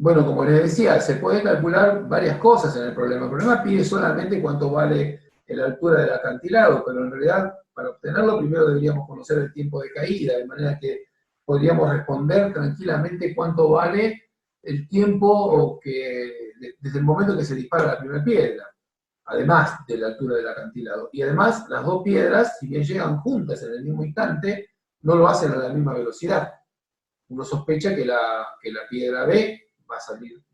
Bueno, como les decía, se puede calcular varias cosas en el problema. El problema pide solamente cuánto vale la altura del acantilado, pero en realidad para obtenerlo primero deberíamos conocer el tiempo de caída, de manera que podríamos responder tranquilamente cuánto vale el tiempo desde el momento que se dispara la primera piedra, además de la altura del acantilado. Y además, las dos piedras, si bien llegan juntas en el mismo instante, no lo hacen a la misma velocidad. Uno sospecha que la piedra B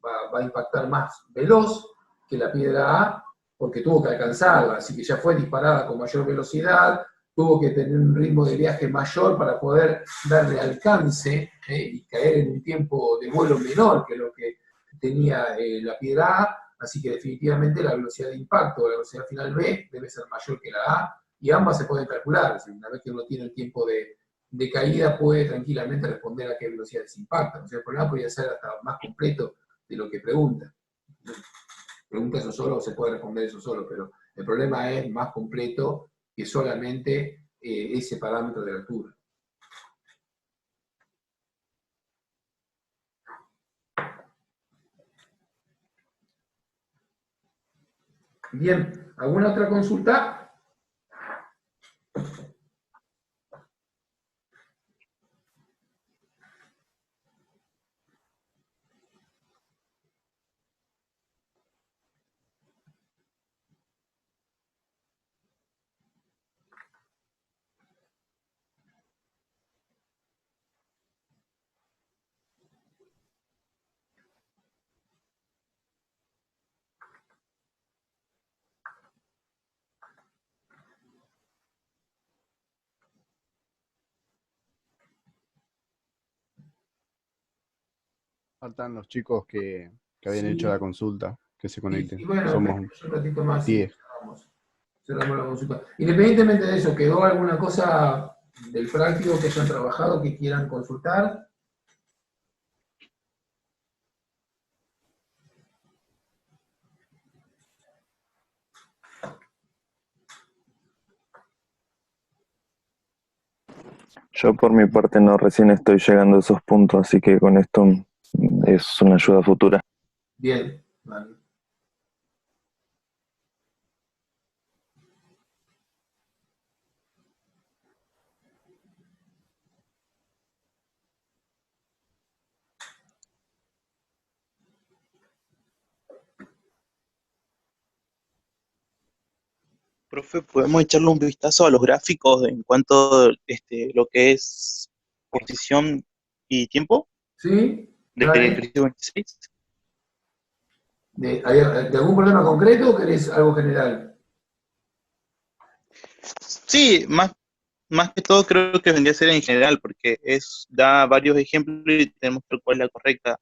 va a impactar más veloz que la piedra A, porque tuvo que alcanzarla, así que ya fue disparada con mayor velocidad, tuvo que tener un ritmo de viaje mayor para poder darle alcance y caer en un tiempo de vuelo menor que lo que tenía la piedra A, así que definitivamente la velocidad de impacto, la velocidad final B, debe ser mayor que la A, y ambas se pueden calcular, una vez que uno tiene el tiempo de caída puede tranquilamente responder a qué velocidad se impacta. O sea, el problema podría ser hasta más completo de lo que pregunta. Pregunta eso solo, se puede responder eso solo, pero el problema es más completo que solamente ese parámetro de altura. Bien, ¿alguna otra consulta? Faltan los chicos que habían hecho la Sí, consulta, que se y conecten. bueno, Somos un ratito más y 10. cerramos la consulta. Independientemente de eso, ¿quedó alguna cosa del práctico que hayan trabajado que quieran consultar? Yo por mi parte no, recién estoy llegando a esos puntos, así que con esto es una ayuda futura. Bien, vale. Profe, ¿podemos echarle un vistazo a los gráficos en cuanto lo que es posición y tiempo ¿Sí? del Dale. ejercicio 26? ¿De algún problema concreto o querés algo general? Sí, más que todo creo que vendría a ser en general, porque da varios ejemplos y tenemos que ver cuál es la correcta.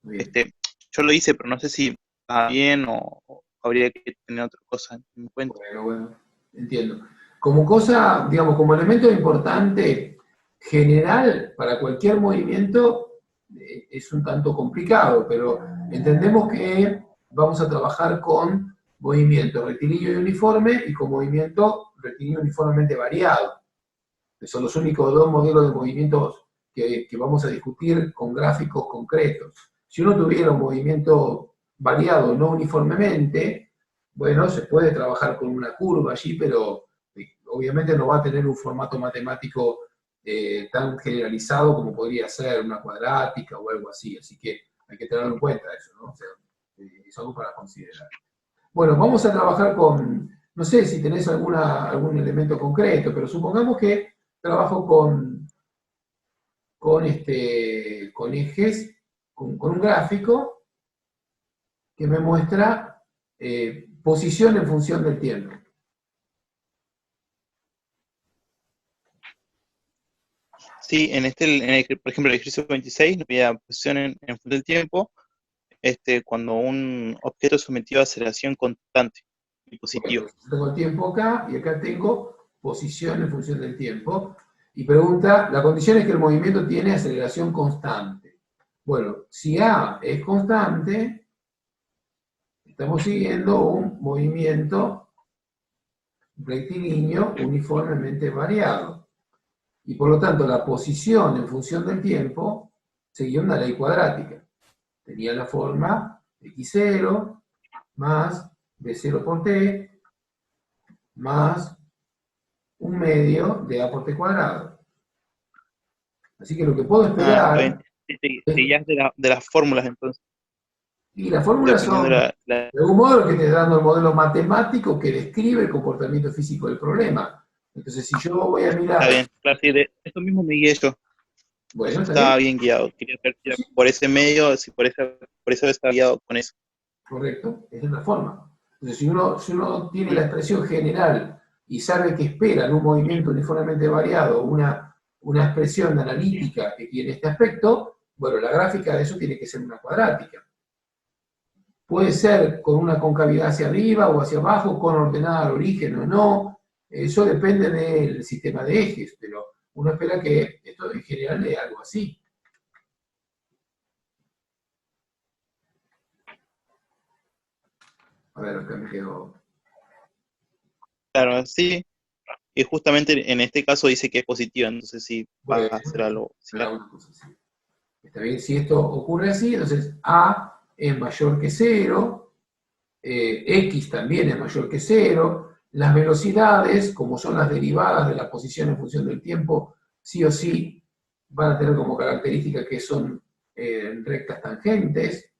Muy bien. Este, yo lo hice, pero no sé si va bien o habría que tener otra cosa en cuenta. Bueno, entiendo. Como cosa, digamos, como elemento importante general para cualquier movimiento, es un tanto complicado, pero entendemos que vamos a trabajar con movimiento rectilíneo y uniforme y con movimiento rectilíneo uniformemente variado, que son los únicos dos modelos de movimientos que vamos a discutir con gráficos concretos. Si uno tuviera un movimiento variado no uniformemente, bueno, se puede trabajar con una curva allí, pero obviamente no va a tener un formato matemático tan generalizado como podría ser una cuadrática o algo así. Así que hay que tenerlo en cuenta eso, ¿no? O sea, es algo para considerar. Bueno, vamos a trabajar con, no sé si tenés algún elemento concreto, pero supongamos que trabajo con ejes, con un gráfico que me muestra posición en función del tiempo. Sí, por ejemplo, el ejercicio 26 nos pide posición en función del tiempo, cuando un objeto es sometido a aceleración constante y positiva. Bueno, tengo el tiempo acá y acá tengo posición en función del tiempo. Y pregunta, la condición es que el movimiento tiene aceleración constante. Bueno, si A es constante, estamos siguiendo un movimiento rectilíneo uniformemente variado. Y por lo tanto, la posición en función del tiempo seguía una ley cuadrática. tenía la forma x0 más b0 por t más 1/2 de a por t cuadrado. Así que lo que puedo Está bien. esperar, Seguías de las fórmulas entonces, y las fórmulas dependiendo son, de algún modo, lo que te está dando el modelo matemático que describe el comportamiento físico del problema. Entonces, si yo voy a Está mirar, bien, claro, sí, de eso mismo me guié yo. bueno, está Estaba bien, bien guiado. Quería ver si era por ese medio, si por eso estaba guiado con eso. correcto, esa es la forma. Entonces, si uno tiene la expresión general y sabe que espera en un movimiento uniformemente variado una expresión analítica que tiene este aspecto, bueno, la gráfica de eso tiene que ser una cuadrática. Puede ser con una concavidad hacia arriba o hacia abajo, con ordenada al origen o no. Eso depende del sistema de ejes, pero uno espera que esto en general dé algo así. A ver, acá me quedo. Claro, sí. Y justamente en este caso dice que es positiva, entonces sí va Bueno, a ser algo será similar. una cosa así. Está bien, si esto ocurre así, entonces A es mayor que 0, X también es mayor que 0, las velocidades, como son las derivadas de la posición en función del tiempo, sí o sí van a tener como característica que son rectas tangentes.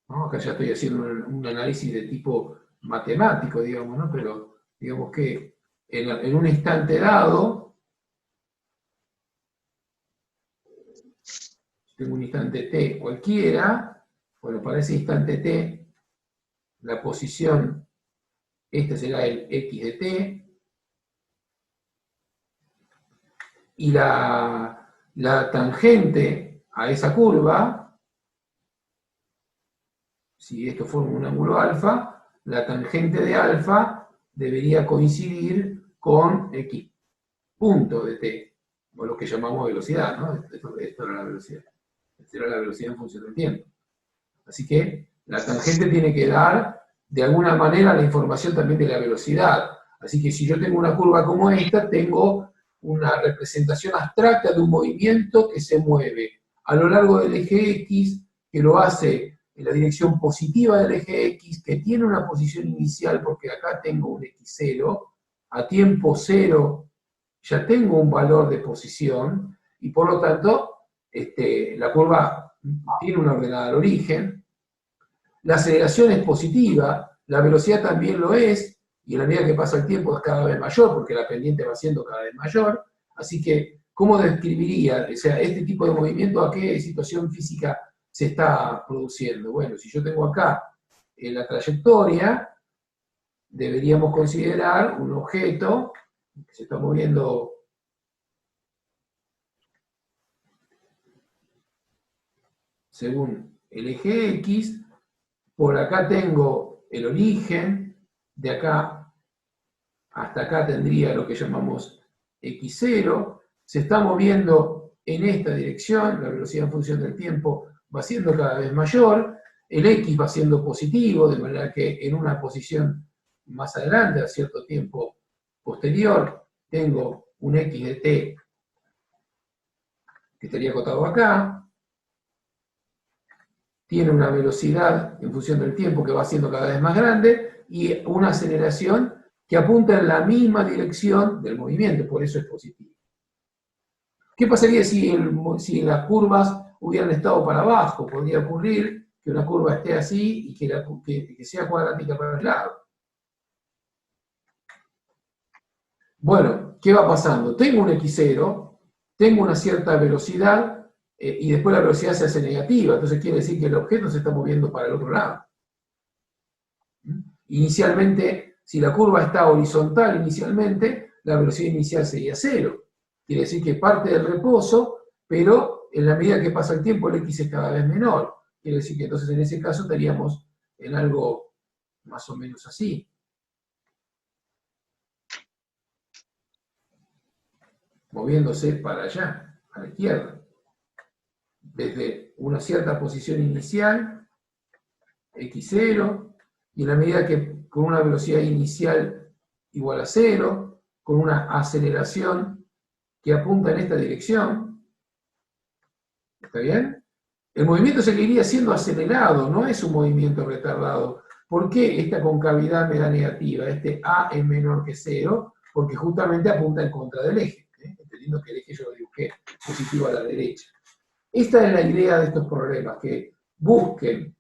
¿No? Acá ya estoy haciendo un análisis de tipo matemático, digamos, ¿no? Pero digamos que en un instante dado, tengo un instante t cualquiera, bueno, para ese instante t, la posición, este será el x de t, y la tangente a esa curva, si esto forma un ángulo alfa, la tangente de alfa debería coincidir con x punto de t, o lo que llamamos velocidad, ¿no? Esto era la velocidad. Esta era la velocidad en función del tiempo. Así que la tangente tiene que dar, de alguna manera, la información también de la velocidad. Así que si yo tengo una curva como esta, tengo una representación abstracta de un movimiento que se mueve a lo largo del eje X, que lo hace en la dirección positiva del eje X, que tiene una posición inicial, porque acá tengo un X0, a tiempo cero ya tengo un valor de posición, y por lo tanto, la curva tiene una ordenada al origen. La aceleración es positiva, la velocidad también lo es, y a la medida que pasa el tiempo es cada vez mayor, porque la pendiente va siendo cada vez mayor. Así que, ¿cómo describiría, o sea, este tipo de movimiento, a qué situación física se está produciendo? Bueno, si yo tengo acá la trayectoria, deberíamos considerar un objeto que se está moviendo según el eje X. Por acá tengo el origen, de acá hasta acá tendría lo que llamamos x0, se está moviendo en esta dirección, la velocidad en función del tiempo va siendo cada vez mayor, el x va siendo positivo, de manera que en una posición más adelante, a cierto tiempo posterior, tengo un x de t que estaría acotado acá, tiene una velocidad en función del tiempo que va siendo cada vez más grande y una aceleración que apunta en la misma dirección del movimiento, por eso es positivo. ¿Qué pasaría si las curvas hubieran estado para abajo? Podría ocurrir que una curva esté así y que sea cuadrática para el lado. Bueno, ¿qué va pasando? Tengo un x0, tengo una cierta velocidad, y después la velocidad se hace negativa, entonces quiere decir que el objeto se está moviendo para el otro lado. Inicialmente, si la curva está horizontal inicialmente, la velocidad inicial sería 0. Quiere decir que parte del reposo, pero en la medida que pasa el tiempo el x es cada vez menor. Quiere decir que entonces en ese caso estaríamos en algo más o menos así. Moviéndose para allá, a la izquierda. Desde una cierta posición inicial, x0, y en la medida que con una velocidad inicial igual a 0, con una aceleración que apunta en esta dirección, ¿Está bien? El movimiento seguiría siendo acelerado, no es un movimiento retardado. ¿Por qué esta concavidad me da negativa? Este A es menor que 0, porque justamente apunta en contra del eje. Entendiendo que el eje yo lo dibujé positivo a la derecha. Esta es la idea de estos problemas, que busquen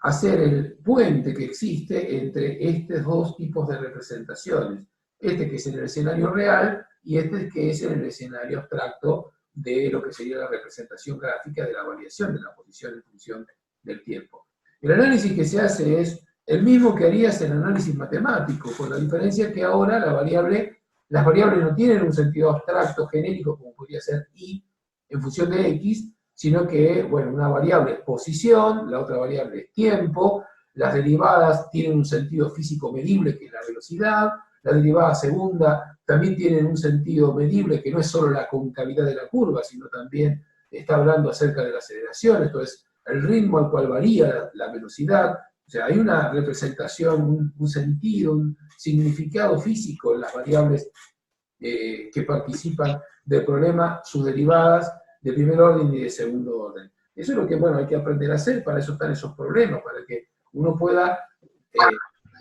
hacer el puente que existe entre estos dos tipos de representaciones. Este que es en el escenario real y este que es en el escenario abstracto de lo que sería la representación gráfica de la variación de la posición en función del tiempo. El análisis que se hace es el mismo que harías en análisis matemático, con la diferencia que ahora las variables no tienen un sentido abstracto, genérico, como podría ser y en función de x, sino que, bueno, una variable es posición, la otra variable es tiempo, las derivadas tienen un sentido físico medible, que es la velocidad, la derivada segunda también tienen un sentido medible, que no es solo la concavidad de la curva, sino también está hablando acerca de la aceleración, esto es el ritmo al cual varía la velocidad. O sea, hay una representación, un sentido, un significado físico en las variables que participan del problema, sus derivadas de primer orden y de segundo orden. Eso es lo que, bueno, hay que aprender a hacer, para eso están esos problemas, para que uno pueda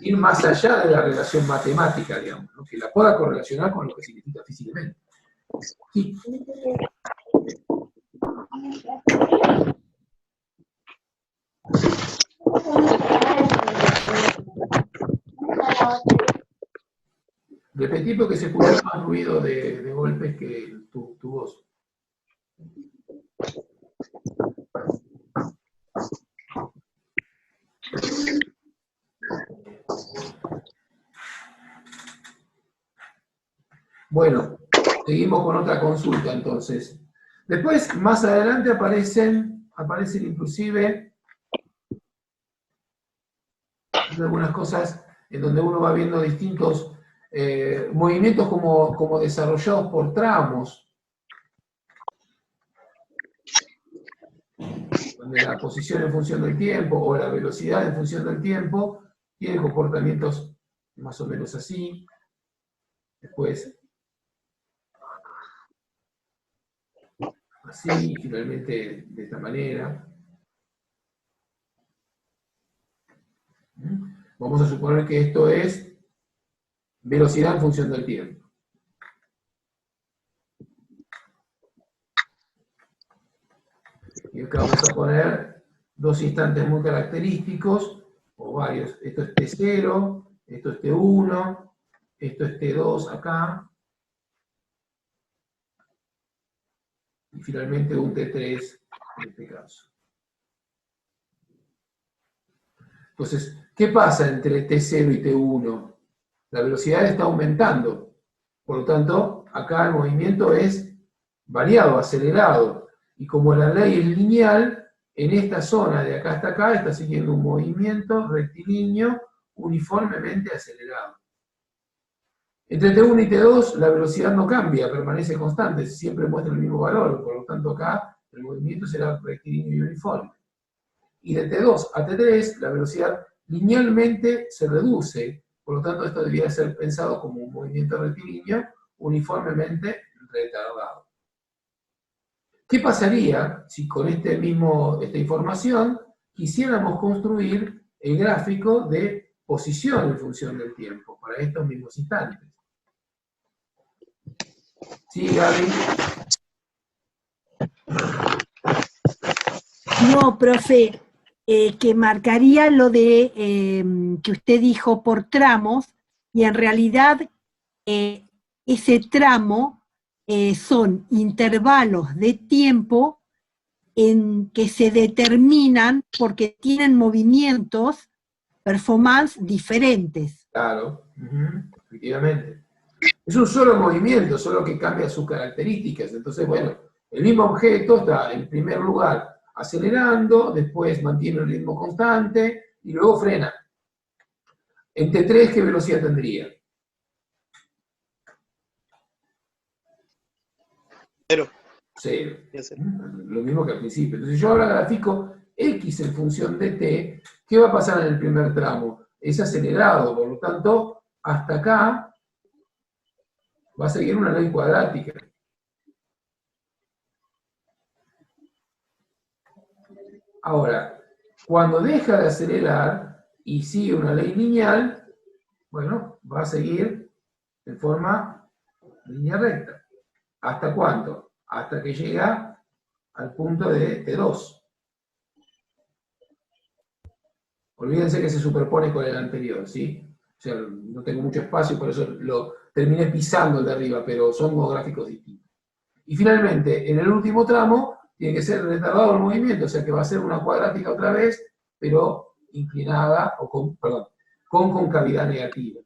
ir más allá de la relación matemática, digamos, ¿no? Que la pueda correlacionar con lo que significa físicamente. Sí. Repetí porque se escuchó más ruido de golpes que tu voz. Bueno, seguimos con otra consulta entonces. Después, más adelante aparecen inclusive algunas cosas en donde uno va viendo distintos movimientos como desarrollados por tramos, donde la posición en función del tiempo o la velocidad en función del tiempo tiene comportamientos más o menos así. Después, así, finalmente de esta manera. Vamos a suponer que esto es velocidad en función del tiempo. Y acá vamos a poner dos instantes muy característicos, o varios. Esto es T0, esto es T1, esto es T2 acá, y finalmente un T3 en este caso. Entonces, ¿qué pasa entre T0 y T1? La velocidad está aumentando, por lo tanto, acá el movimiento es variado, acelerado, y como la ley es lineal, en esta zona de acá hasta acá está siguiendo un movimiento rectilíneo uniformemente acelerado. Entre T1 y T2 la velocidad no cambia, permanece constante, siempre muestra el mismo valor, por lo tanto acá el movimiento será rectilíneo y uniforme. Y de T2 a T3 la velocidad linealmente se reduce, por lo tanto esto debería ser pensado como un movimiento rectilíneo uniformemente retardado. ¿Qué pasaría si con esta información quisiéramos construir el gráfico de posición en función del tiempo para estos mismos instantes? ¿Sí, Gaby? No, profe, que marcaría lo de que usted dijo por tramos, y en realidad ese tramo son intervalos de tiempo en que se determinan porque tienen movimientos, performance diferentes. Claro, efectivamente. Es un solo movimiento, solo que cambia sus características. Entonces, bueno, el mismo objeto está en primer lugar acelerando, después mantiene el ritmo constante y luego frena. En T3, ¿qué velocidad tendría? Cero. Cero. Lo mismo que al principio. Entonces yo ahora grafico X en función de T. ¿Qué va a pasar en el primer tramo? Es acelerado, por lo tanto, hasta acá va a seguir una ley cuadrática. Ahora, cuando deja de acelerar y sigue una ley lineal, bueno, va a seguir en forma línea recta. ¿Hasta cuánto? Hasta que llega al punto de T2. Olvídense que se superpone con el anterior, ¿sí? O sea, no tengo mucho espacio, por eso lo terminé pisando el de arriba, pero son dos gráficos distintos. Y finalmente, en el último tramo, tiene que ser retardado el movimiento, o sea que va a ser una cuadrática otra vez, pero inclinada, o con concavidad negativa.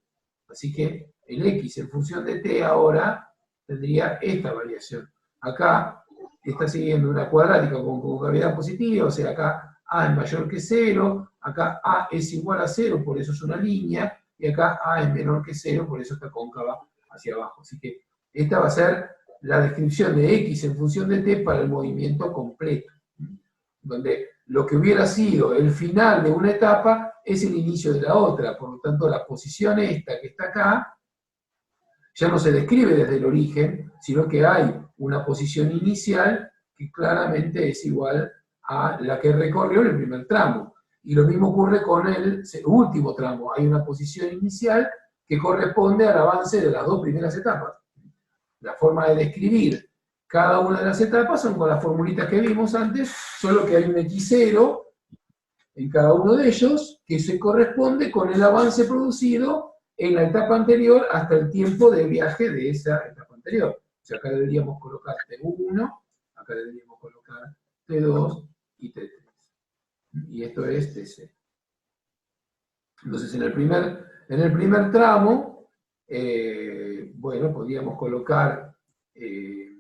Así que el X en función de T ahora tendría esta variación. Acá está siguiendo una cuadrática con concavidad positiva, o sea, acá A es mayor que 0, acá A es igual a 0, por eso es una línea, y acá A es menor que 0, por eso está cóncava hacia abajo. Así que esta va a ser la descripción de X en función de T para el movimiento completo, donde lo que hubiera sido el final de una etapa es el inicio de la otra, por lo tanto la posición esta que está acá ya no se describe desde el origen, sino que hay una posición inicial que claramente es igual a la que recorrió en el primer tramo. Y lo mismo ocurre con el último tramo, hay una posición inicial que corresponde al avance de las dos primeras etapas. La forma de describir cada una de las etapas son con las formulitas que vimos antes, solo que hay un X0 en cada uno de ellos que se corresponde con el avance producido en la etapa anterior hasta el tiempo de viaje de esa etapa anterior. O sea, acá deberíamos colocar T1, acá deberíamos colocar T2 y T3. Y esto es TC. Entonces, en el primer tramo, bueno, podríamos colocar el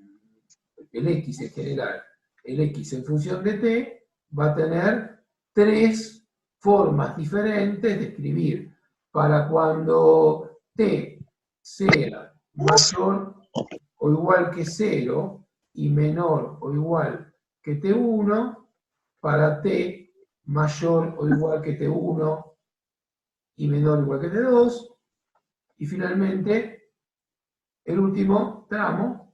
X en general. El X en función de T va a tener tres formas diferentes de escribir. Para cuando T sea mayor o igual que 0 y menor o igual que T1, para T mayor o igual que T1 y menor o igual que T2, y finalmente el último tramo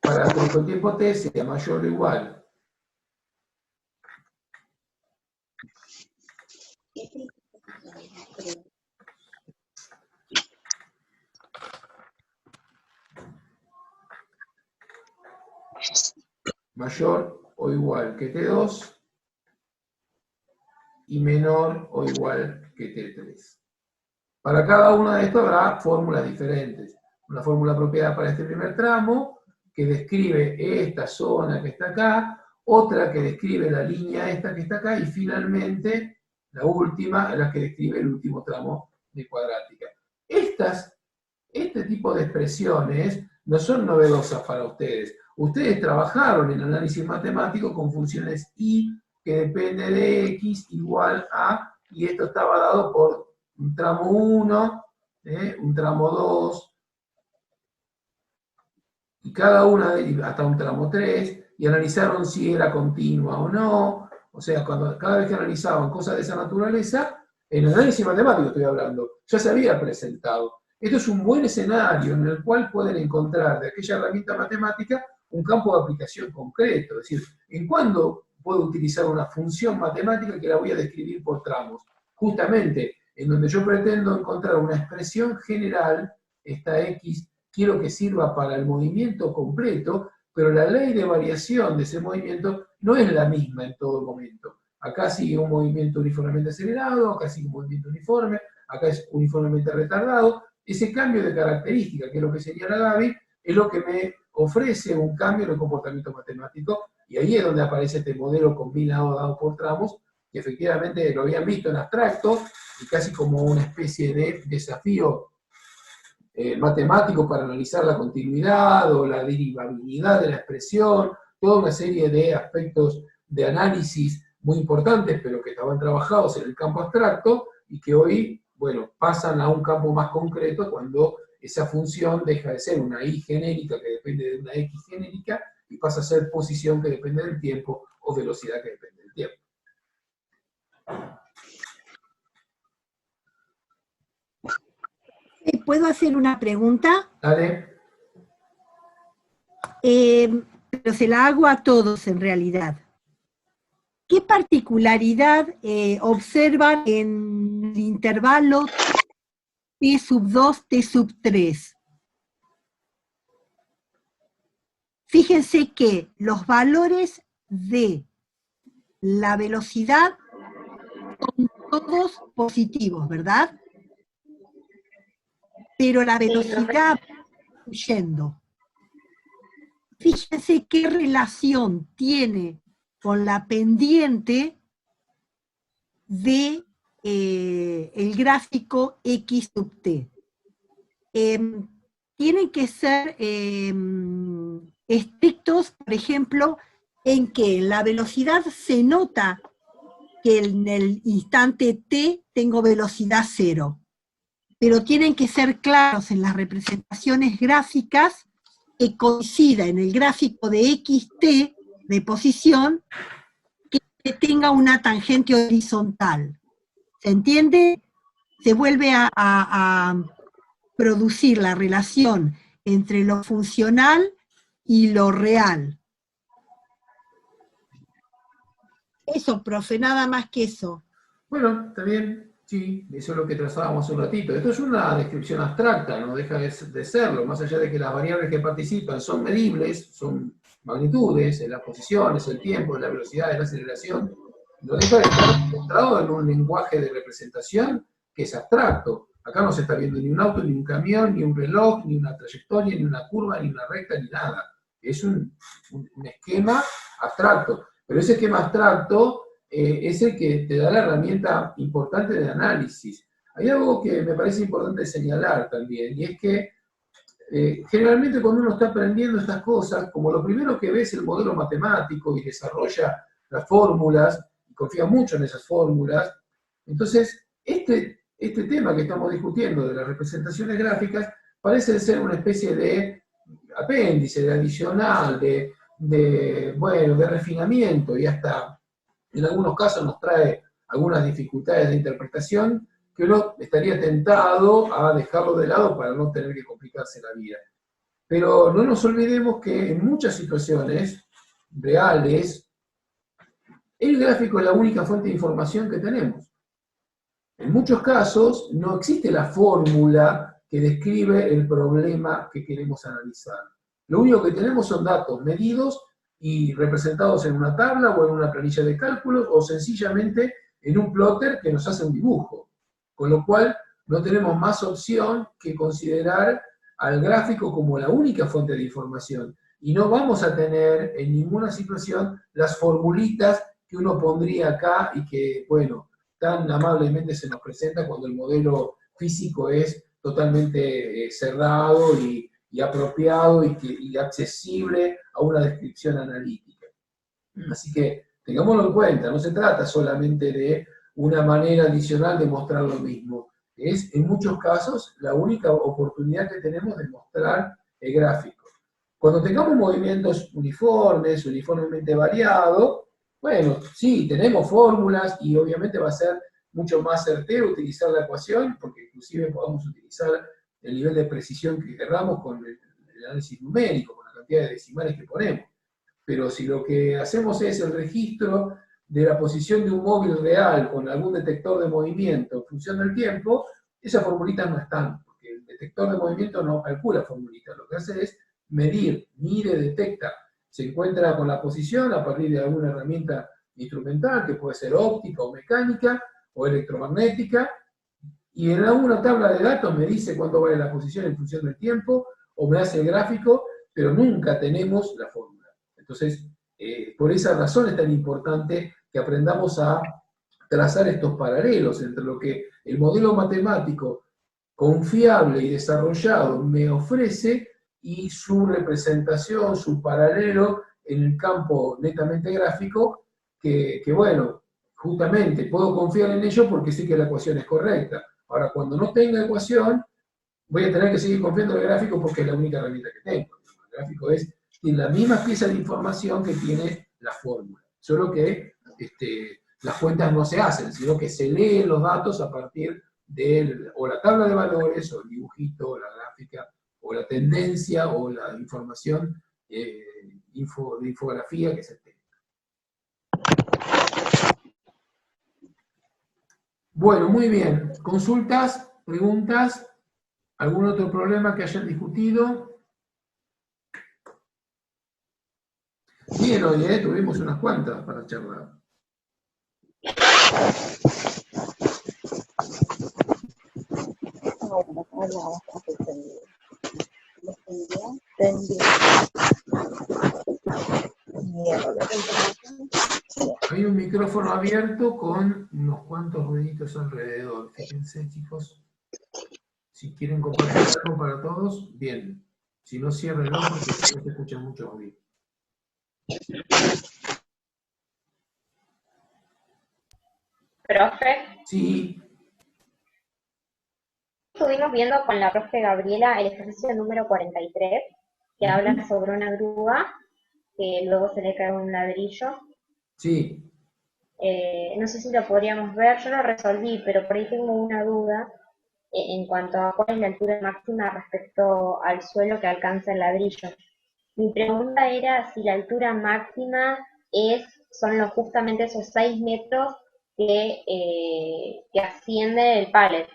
para cuando el tiempo T sea mayor o igual o igual que T2 y menor o igual que T3. Para cada una de estas habrá fórmulas diferentes. Una fórmula apropiada para este primer tramo, que describe esta zona que está acá, otra que describe la línea esta que está acá, y finalmente la última, la que describe el último tramo de cuadrática. Este tipo de expresiones no son novedosas para ustedes. Ustedes trabajaron en análisis matemático con funciones y que depende de x igual a, y esto estaba dado por un tramo 1, un tramo 2, y cada una hasta un tramo 3, y analizaron si era continua o no. O sea, cada vez que analizaban cosas de esa naturaleza, en el análisis matemático estoy hablando, ya se había presentado. Esto es un buen escenario en el cual pueden encontrar de aquella herramienta matemática un campo de aplicación concreto. Es decir, ¿en cuándo puedo utilizar una función matemática que la voy a describir por tramos? Justamente en donde yo pretendo encontrar una expresión general, esta X, quiero que sirva para el movimiento completo, pero la ley de variación de ese movimiento no es la misma en todo momento. Acá sigue un movimiento uniformemente acelerado, acá sigue un movimiento uniforme, acá es uniformemente retardado. Ese cambio de característica, que es lo que señala Gaby, es lo que me ofrece un cambio en el comportamiento matemático, y ahí es donde aparece este modelo combinado dado por tramos, que efectivamente lo habían visto en abstracto, y casi como una especie de desafío matemático para analizar la continuidad o la derivabilidad de la expresión, toda una serie de aspectos de análisis muy importantes, pero que estaban trabajados en el campo abstracto, y que hoy, bueno, pasan a un campo más concreto cuando esa función deja de ser una y genérica que depende de una x genérica y pasa a ser posición que depende del tiempo o velocidad que depende del tiempo. ¿Puedo hacer una pregunta? Dale. pero se la hago a todos en realidad. ¿Qué particularidad observan en el intervalo T sub 2, T sub 3? Fíjense que los valores de la velocidad son todos positivos, ¿verdad? Pero la velocidad va fluyendo. Fíjense qué relación tiene con la pendiente de el gráfico X sub t. Tienen que ser estrictos, por ejemplo, en que la velocidad se nota que en el instante t tengo velocidad 0, pero tienen que ser claros en las representaciones gráficas que coincida en el gráfico de xt de posición que tenga una tangente horizontal. ¿Se entiende? Se vuelve a producir la relación entre lo funcional y lo real. Eso, profe, nada más que eso. Bueno, está bien, sí, eso es lo que trazábamos un ratito. Esto es una descripción abstracta, no deja de serlo, más allá de que las variables que participan son medibles, son magnitudes, las posiciones, el tiempo, la velocidad, la aceleración, no deja de estar centrado en un lenguaje de representación que es abstracto. Acá no se está viendo ni un auto, ni un camión, ni un reloj, ni una trayectoria, ni una curva, ni una recta, ni nada. Es un esquema abstracto. Pero ese esquema abstracto es el que te da la herramienta importante de análisis. Hay algo que me parece importante señalar también, y es que generalmente cuando uno está aprendiendo estas cosas, como lo primero que ve es el modelo matemático y desarrolla las fórmulas, y confía mucho en esas fórmulas, entonces este tema que estamos discutiendo de las representaciones gráficas parece ser una especie de apéndice, de adicional, de refinamiento, y hasta en algunos casos nos trae algunas dificultades de interpretación que uno estaría tentado a dejarlo de lado para no tener que complicarse la vida. Pero no nos olvidemos que en muchas situaciones reales, el gráfico es la única fuente de información que tenemos. En muchos casos no existe la fórmula que describe el problema que queremos analizar. Lo único que tenemos son datos medidos y representados en una tabla o en una planilla de cálculos o sencillamente en un plotter que nos hace un dibujo. Con lo cual no tenemos más opción que considerar al gráfico como la única fuente de información. Y no vamos a tener en ninguna situación las formulitas que uno pondría acá y que, bueno, tan amablemente se nos presenta cuando el modelo físico es totalmente cerrado y apropiado y accesible a una descripción analítica. Así que tengámoslo en cuenta, no se trata solamente de una manera adicional de mostrar lo mismo, es en muchos casos la única oportunidad que tenemos de mostrar el gráfico. Cuando tengamos movimientos uniformes, uniformemente variados, bueno, sí, tenemos fórmulas y obviamente va a ser mucho más certero utilizar la ecuación, porque inclusive podemos utilizar el nivel de precisión que queramos con el análisis numérico, con la cantidad de decimales que ponemos. Pero si lo que hacemos es el registro de la posición de un móvil real con algún detector de movimiento en función del tiempo, esas formulitas no están, porque el detector de movimiento no calcula formulitas, lo que hace es medir, mide, detecta. Se encuentra con la posición a partir de alguna herramienta instrumental, que puede ser óptica o mecánica o electromagnética, y en alguna tabla de datos me dice cuánto vale la posición en función del tiempo, o me hace el gráfico, pero nunca tenemos la fórmula. Entonces, por esa razón es tan importante que aprendamos a trazar estos paralelos entre lo que el modelo matemático confiable y desarrollado me ofrece y su representación, su paralelo en el campo netamente gráfico, que bueno, justamente puedo confiar en ello porque sé que la ecuación es correcta. Ahora, cuando no tenga ecuación, voy a tener que seguir confiando en el gráfico porque es la única herramienta que tengo. El gráfico tiene la misma pieza de información que tiene la fórmula, solo que las cuentas no se hacen, sino que se leen los datos a partir de o la tabla de valores, o el dibujito, o la gráfica, o la tendencia, o la información de infografía que se tenga. Bueno, muy bien. ¿Consultas? ¿Preguntas? ¿Algún otro problema que hayan discutido? Bien, hoy tuvimos unas cuantas para charlar. Hay un micrófono abierto con unos cuantos ruiditos alrededor. Fíjense, chicos. Si quieren compartir algo para todos, bien. Si no, ciérrenlo porque si no se escucha mucho ruido. Profe, Sí, estuvimos viendo con la profe Gabriela el ejercicio número 43, que habla sobre una grúa que luego se le cae un ladrillo. sí. No sé si lo podríamos ver, yo lo resolví, pero por ahí tengo una duda en cuanto a cuál es la altura máxima respecto al suelo que alcanza el ladrillo. Mi pregunta era si la altura máxima son justamente esos 6 metros que asciende el pallet.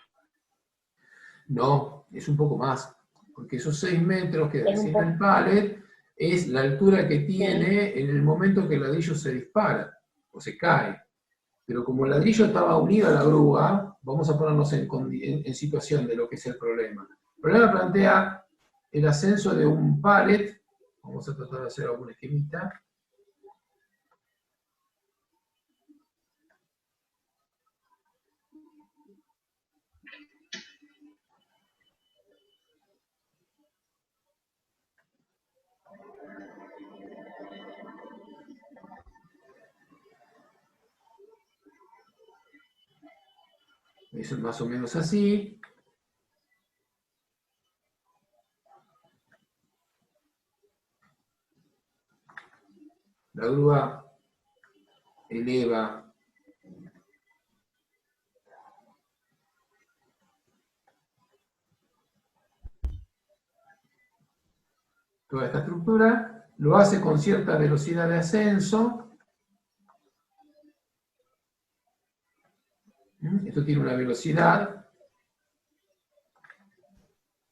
No, es un poco más. Porque esos 6 metros que Es un desciende el poco. pallet es la altura que tiene en el momento que el ladrillo se dispara o se cae. Pero como el ladrillo estaba unido a la grúa, vamos a ponernos en situación de lo que es el problema. El problema plantea el ascenso de un pallet. Vamos a tratar de hacer alguna esquemita. Eso es más o menos así. La grúa eleva toda esta estructura, lo hace con cierta velocidad de ascenso. Esto tiene una velocidad,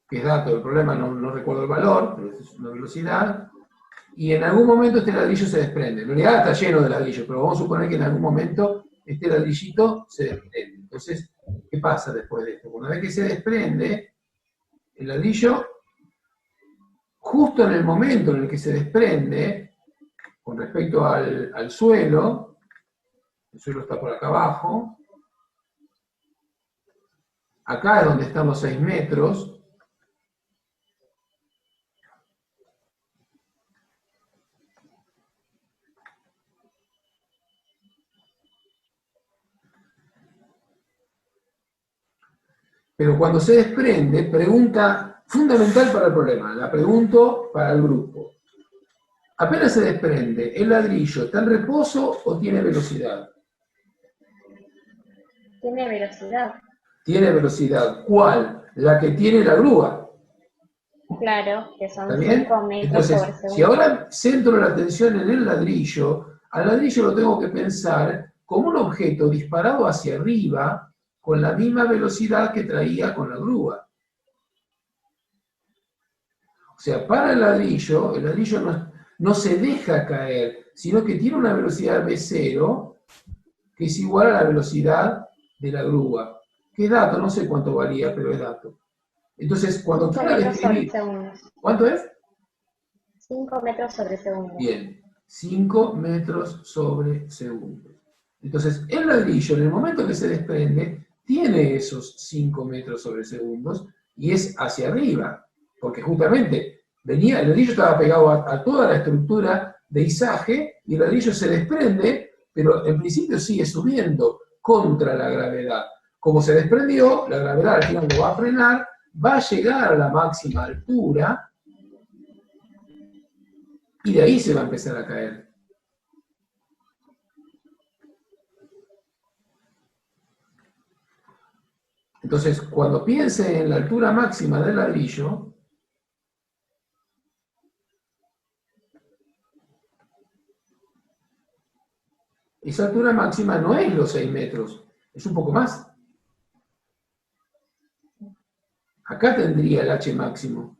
que es dato del problema, no recuerdo el valor, pero es una velocidad. Y en algún momento este ladrillo se desprende. En realidad está lleno de ladrillos, pero vamos a suponer que en algún momento este ladrillito se desprende. Entonces, ¿qué pasa después de esto? Una vez que se desprende, el ladrillo, justo en el momento en el que se desprende, con respecto al suelo, el suelo está por acá abajo, acá es donde están los 6 metros, pero cuando se desprende, pregunta fundamental para el problema, la pregunto para el grupo. Apenas se desprende, ¿el ladrillo está en reposo o tiene velocidad? Tiene velocidad. Tiene velocidad. ¿Cuál? La que tiene la grúa. Claro, que son ¿Está bien? 5 metros Entonces, sobre segundo. si ahora centro la atención en el ladrillo, al ladrillo lo tengo que pensar como un objeto disparado hacia arriba con la misma velocidad que traía con la grúa. O sea, para el ladrillo no se deja caer, sino que tiene una velocidad V0 que es igual a la velocidad de la grúa. ¿Qué dato? No sé cuánto varía, pero es dato. Entonces, cuando 5 quiera metros sobre describir... segundo. ¿Cuánto es? 5 metros sobre segundo. Bien, 5 metros sobre segundo. Entonces, el ladrillo, en el momento que se desprende, tiene esos 5 metros sobre segundos y es hacia arriba, porque justamente el ladrillo estaba pegado a toda la estructura de izaje y el ladrillo se desprende, pero en principio sigue subiendo contra la gravedad. Como se desprendió, la gravedad al final lo va a frenar, va a llegar a la máxima altura y de ahí se va a empezar a caer. Entonces, cuando piense en la altura máxima del ladrillo, esa altura máxima no es los 6 metros, es un poco más. Acá tendría el H máximo.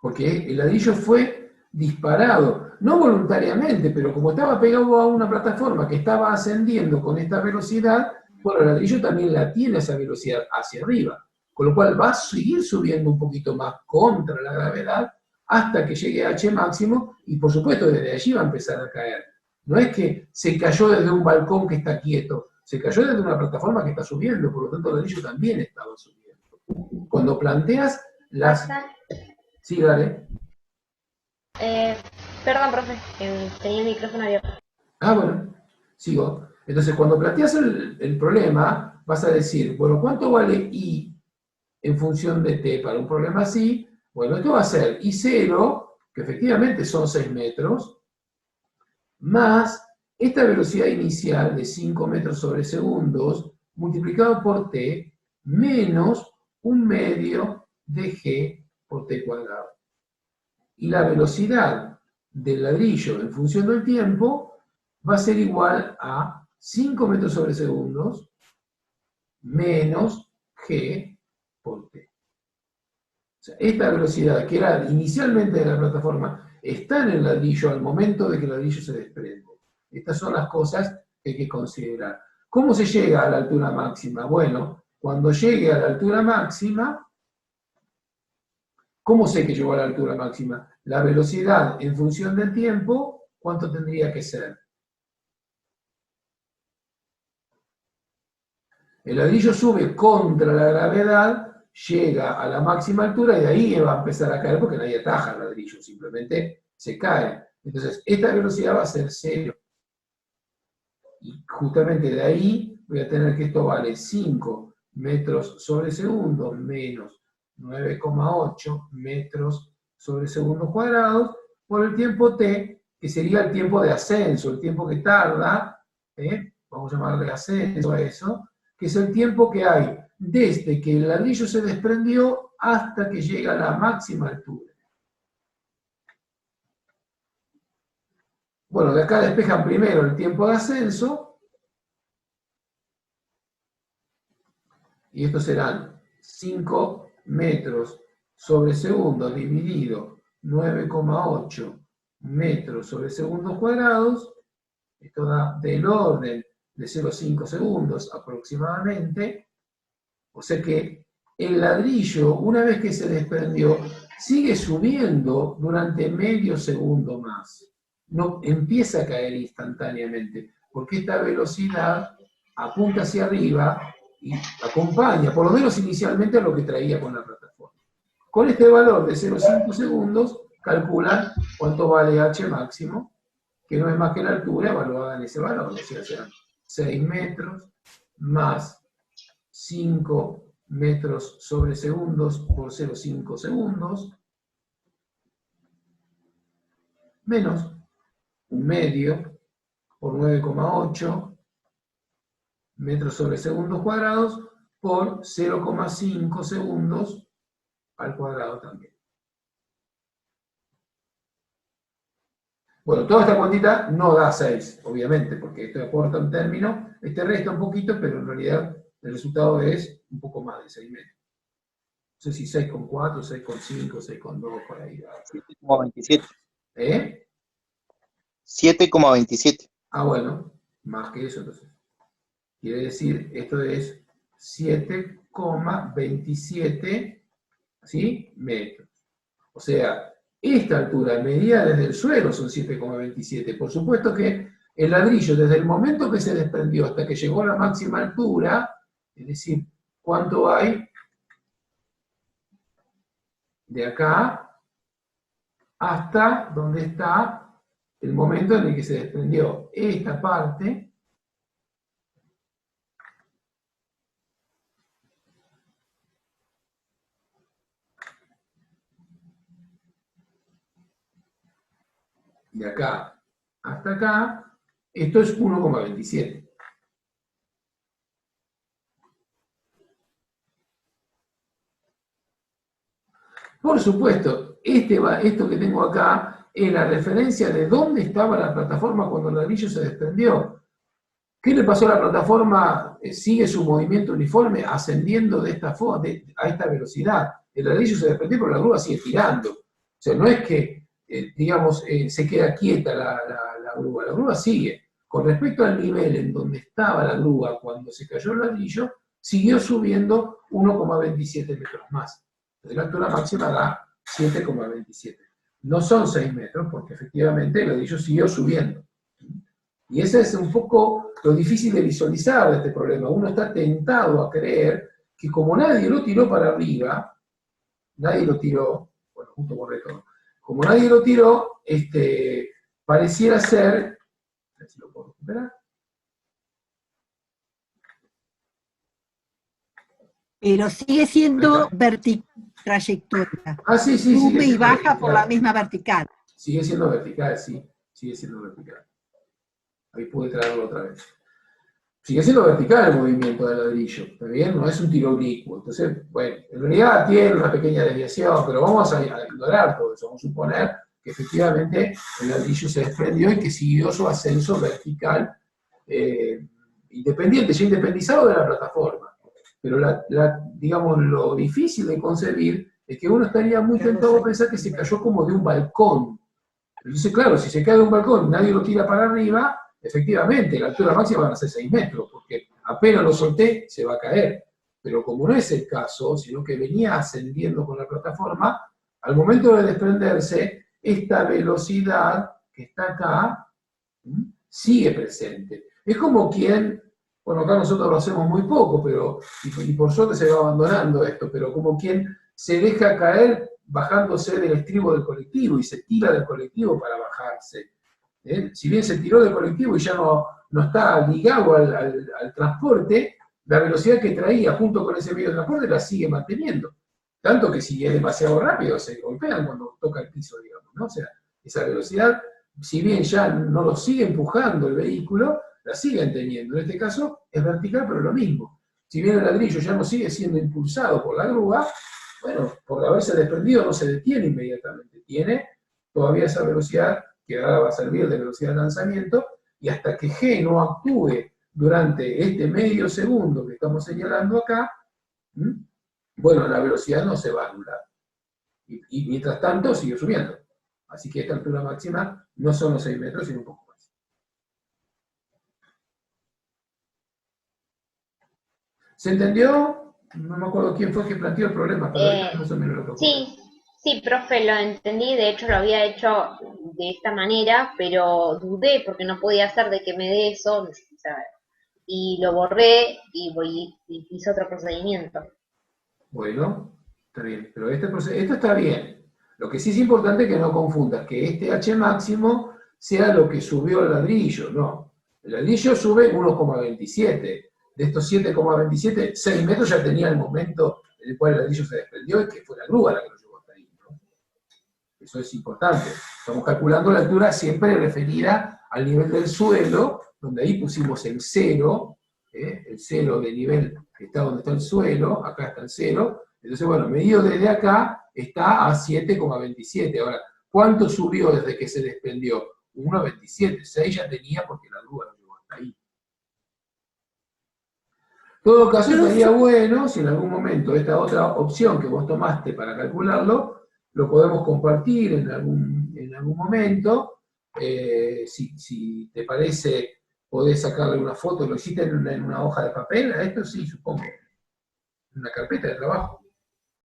Porque el ladrillo fue disparado, no voluntariamente, pero como estaba pegado a una plataforma que estaba ascendiendo con esta velocidad, bueno, el ladrillo también la tiene esa velocidad hacia arriba, con lo cual va a seguir subiendo un poquito más contra la gravedad hasta que llegue a H máximo y por supuesto desde allí va a empezar a caer. No es que se cayó desde un balcón que está quieto, se cayó desde una plataforma que está subiendo, por lo tanto el ladrillo también estaba subiendo. Cuando planteas las... Sí, dale. Perdón, profe, tenía el micrófono abierto. Ah, bueno, sigo. Entonces, cuando planteas el problema, vas a decir, bueno, ¿cuánto vale I en función de T para un problema así? Bueno, esto va a ser I0, que efectivamente son 6 metros, más esta velocidad inicial de 5 metros sobre segundos, multiplicado por T, menos 1/2 de G por T cuadrado. Y la velocidad del ladrillo en función del tiempo va a ser igual a 5 metros sobre segundos menos G por T. O sea, esta velocidad que era inicialmente de la plataforma está en el ladrillo al momento de que el ladrillo se desprende. Estas son las cosas que hay que considerar. ¿Cómo se llega a la altura máxima? Bueno, cuando llegue a la altura máxima, ¿cómo sé que llegó a la altura máxima? La velocidad en función del tiempo, ¿cuánto tendría que ser? El ladrillo sube contra la gravedad, llega a la máxima altura y de ahí va a empezar a caer porque nadie ataja el ladrillo, simplemente se cae. Entonces, esta velocidad va a ser 0. Y justamente de ahí voy a tener que esto vale 5 metros sobre segundo menos 9,8 metros sobre segundo cuadrados por el tiempo t, que sería el tiempo de ascenso, el tiempo que tarda, vamos a llamarle ascenso a eso, que es el tiempo que hay desde que el ladrillo se desprendió hasta que llega a la máxima altura. Bueno, de acá despejan primero el tiempo de ascenso, y estos serán 5 metros sobre segundo dividido 9,8 metros sobre segundos cuadrados, esto da del orden de 0,5 segundos aproximadamente, o sea que el ladrillo, una vez que se desprendió, sigue subiendo durante medio segundo más. No empieza a caer instantáneamente, porque esta velocidad apunta hacia arriba y acompaña, por lo menos inicialmente, a lo que traía con la plataforma. Con este valor de 0,5 segundos, calculan cuánto vale H máximo, que no es más que la altura evaluada en ese valor, o sea, serán 6 metros más 5 metros sobre segundos por 0,5 segundos, menos 1/2 por 9,8 metros sobre segundos cuadrados por 0,5 segundos al cuadrado también. Bueno, toda esta cuantita no da 6, obviamente, porque esto aporta un término, este resta un poquito, pero en realidad el resultado es un poco más de 6 metros. No sé si 6,4, 6,5, 6,2, por ahí. 7,27. ¿Eh? 7,27. Ah, bueno, más que eso entonces. Quiere decir, esto es 7,27, ¿sí? Metros. O sea, esta altura medida desde el suelo son 7,27. Por supuesto que el ladrillo, desde el momento que se desprendió hasta que llegó a la máxima altura, es decir, ¿cuánto hay de acá hasta donde está el momento en el que se desprendió esta parte? De acá hasta acá, esto es 1,27. Por supuesto, esto que tengo acá es la referencia de dónde estaba la plataforma cuando el ladrillo se desprendió. ¿Qué le pasó a la plataforma? Sigue su movimiento uniforme ascendiendo de esta forma, a esta velocidad. El ladrillo se desprendió, pero la grúa sigue girando. O sea, no es que, digamos, se queda quieta la grúa sigue. Con respecto al nivel en donde estaba la grúa cuando se cayó el ladrillo, siguió subiendo 1,27 metros más. Entonces la altura máxima da 7,27. No son 6 metros, porque efectivamente el ladrillo siguió subiendo. Y ese es un poco lo difícil de visualizar de este problema. Uno está tentado a creer que como nadie lo tiró para arriba, nadie lo tiró, bueno, justo por retorno, como nadie lo tiró, pareciera ser, a ver si lo puedo recuperar. Pero sigue siendo vertical trayectoria. Ah, sí, sí, Sube y baja vertical. por la misma vertical. Sigue siendo vertical, sí, sigue siendo vertical. Ahí pude traerlo otra vez. Sigue siendo vertical el movimiento del ladrillo, ¿está bien? No es un tiro oblicuo. Entonces, bueno, en realidad tiene una pequeña desviación, pero vamos a ignorar todo eso. Vamos a suponer que efectivamente el ladrillo se desprendió y que siguió su ascenso vertical, independiente, ya independizado de la plataforma. Pero, digamos, lo difícil de concebir es que uno estaría muy tentado a pensar que se cayó como de un balcón. Entonces, claro, si se cae de un balcón y nadie lo tira para arriba, efectivamente, la altura máxima van a ser 6 metros, porque apenas lo solté, se va a caer. Pero como no es el caso, sino que venía ascendiendo con la plataforma, al momento de desprenderse, esta velocidad que está acá sigue presente. Es como quien, bueno, acá nosotros lo hacemos muy poco, pero, y por suerte se va abandonando esto, pero como quien se deja caer bajándose del estribo del colectivo y se tira del colectivo para bajarse. Si bien se tiró del colectivo y ya no está ligado al transporte, la velocidad que traía junto con ese medio de transporte la sigue manteniendo. Tanto que si es demasiado rápido se golpean cuando toca el piso, digamos, ¿no? O sea, esa velocidad, si bien ya no lo sigue empujando el vehículo, la siguen teniendo. En este caso es vertical, pero lo mismo. Si bien el ladrillo ya no sigue siendo impulsado por la grúa, bueno, por haberse desprendido no se detiene inmediatamente. Tiene todavía esa velocidad que ahora va a servir de velocidad de lanzamiento, y hasta que G no actúe durante este medio segundo que estamos señalando acá, bueno, la velocidad no se va a anular. Y mientras tanto sigue subiendo. Así que esta altura máxima no son los 6 metros, sino un poco más. ¿Se entendió? No me acuerdo quién fue que planteó el problema, pero más o menos lo que ocurre. Sí, profe, lo entendí, de hecho lo había hecho de esta manera, pero dudé porque no podía hacer de que me dé eso, o sea, y lo borré y hice otro procedimiento. Bueno, está bien, pero esto está bien. Lo que sí es importante es que no confundas que este H máximo sea lo que subió el ladrillo, no. El ladrillo sube 1,27. De estos 7,27, 6 metros ya tenía el momento en el cual el ladrillo se desprendió y que fue la grúa la que lo llevó hasta ahí, ¿no? Eso es importante. Estamos calculando la altura siempre referida al nivel del suelo, donde ahí pusimos el cero de nivel que está donde está el suelo, acá está el cero. Entonces, bueno, medido desde acá está a 7,27. Ahora, ¿cuánto subió desde que se desprendió? 1,27. 6 ya tenía porque la grúa lo llevó hasta ahí. En todo caso, estaría bueno si en algún momento esta otra opción que vos tomaste para calcularlo, lo podemos compartir en algún momento. Si te parece, podés sacarle una foto, lo hiciste en una hoja de papel, a esto sí, supongo, en una carpeta de trabajo.